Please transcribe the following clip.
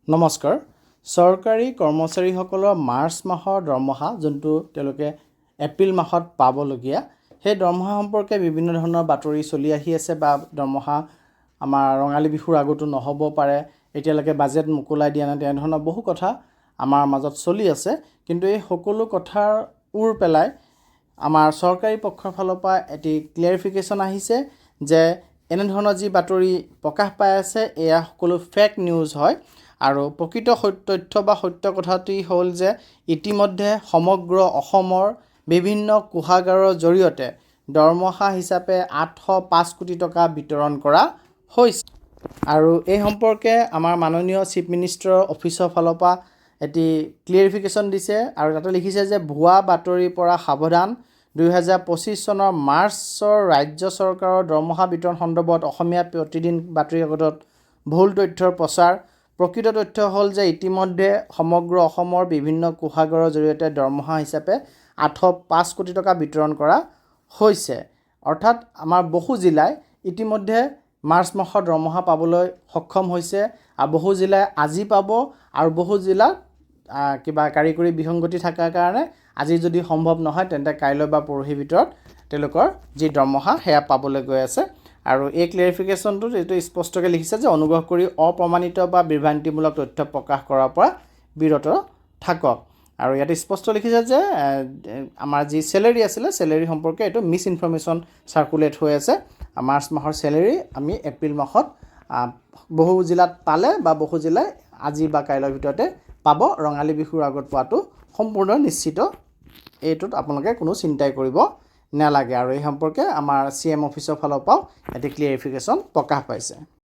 নমস্কাৰ। চৰকাৰী কৰ্মচাৰীসকলৰ মাৰ্চ মাহৰ দৰমহা যোনটো তেওঁলোকে এপ্ৰিল মাহত পাবলগীয়া সেই দৰমহা সম্পৰ্কে বিভিন্ন ধৰণৰ বাতৰি চলি আহি আছে বা দৰমহা আমাৰ ৰঙালী বিহুৰ আগতো নহ'ব পাৰে, এতিয়ালৈকে বাজেট মোকলাই দিয়া নাই, তেনেধৰণৰ বহু কথা আমাৰ মাজত চলি আছে। কিন্তু এই সকলো কথাৰ ওৰ পেলাই আমাৰ চৰকাৰী পক্ষৰ ফালৰ পৰা এটি ক্লিয়াৰিফিকেশ্যন আহিছে যে এনেধৰণৰ যি বাতৰি প্ৰকাশ পাই আছে এয়া সকলো ফেক নিউজ হয়। আৰু প্ৰকৃত তথ্য বা সত্য কথাটি হ'ল যে ইতিমধ্যে সমগ্ৰ অসমৰ বিভিন্ন কোষাগাৰৰ জৰিয়তে দৰমহা হিচাপে 805 কোটি টকা বিতৰণ কৰা হৈছে। আৰু এই সম্পৰ্কে আমাৰ মাননীয় চিফ মিনিষ্টাৰৰ অফিচৰ ফালৰ পৰা এটি ক্লিয়াৰিফিকেশ্যন দিছে আৰু তাতে লিখিছে যে ভুৱা বাতৰিৰ পৰা সাৱধান। 2025 চনৰ মাৰ্চৰ ৰাজ্য চৰকাৰৰ দৰমহা বিতৰণ সন্দৰ্ভত অসমীয়া প্ৰতিদিন বাতৰি কাকতত ভুল তথ্যৰ প্ৰচাৰ। প্ৰকৃত তথ্য হ'ল যে ইতিমধ্যে সমগ্ৰ অসমৰ বিভিন্ন কোষাগাৰৰ জৰিয়তে দৰমহা হিচাপে 805 কোটি টকা বিতৰণ কৰা হৈছে। অৰ্থাৎ আমাৰ বহু জিলাই ইতিমধ্যে মাৰ্চ মাহৰ দৰমহা পাবলৈ সক্ষম হৈছে আৰু বহু জিলাই আজি পাব আৰু বহু জিলাত কিবা কাৰিকৰী বিসংগতি থকাৰ কাৰণে আজি যদি সম্ভৱ নহয় তেন্তে কাইলৈ বা পৰহিৰ ভিতৰত তেওঁলোকৰ যি দৰমহা সেয়া পাবলৈ গৈ আছে। আৰু এই ক্লিয়াৰিফিকেশ্যনটোত এইটো স্পষ্টকৈ লিখিছে যে অনুগ্ৰহ কৰি অপ্ৰমাণিত বা বিভ্ৰান্তিমূলক তথ্য প্ৰকাশ কৰাৰ পৰা বিৰত থাকক। আৰু ইয়াতে স্পষ্ট লিখিছে যে আমাৰ যি চেলেৰি আছিলে চেলেৰি সম্পৰ্কে এইটো মিছ ইনফৰ্মেশ্যন চাৰ্কুলেট হৈ আছে। মাৰ্চ মাহৰ চেলেৰি আমি এপ্ৰিল মাহত বহু জিলাত পালে বা বহু জিলাই আজি বা কাইলৈৰ ভিতৰতে পাব। ৰঙালী বিহুৰ আগত পোৱাটো সম্পূৰ্ণ নিশ্চিত, এইটোত আপোনালোকে কোনো চিন্তাই কৰিব নালাগে। আৰু এই সম্পৰ্কে আমাৰ CM অফিচৰ ফালৰ পৰাও এটি ক্লিয়াৰিফিকেশ্যন প্ৰকাশ পাইছে।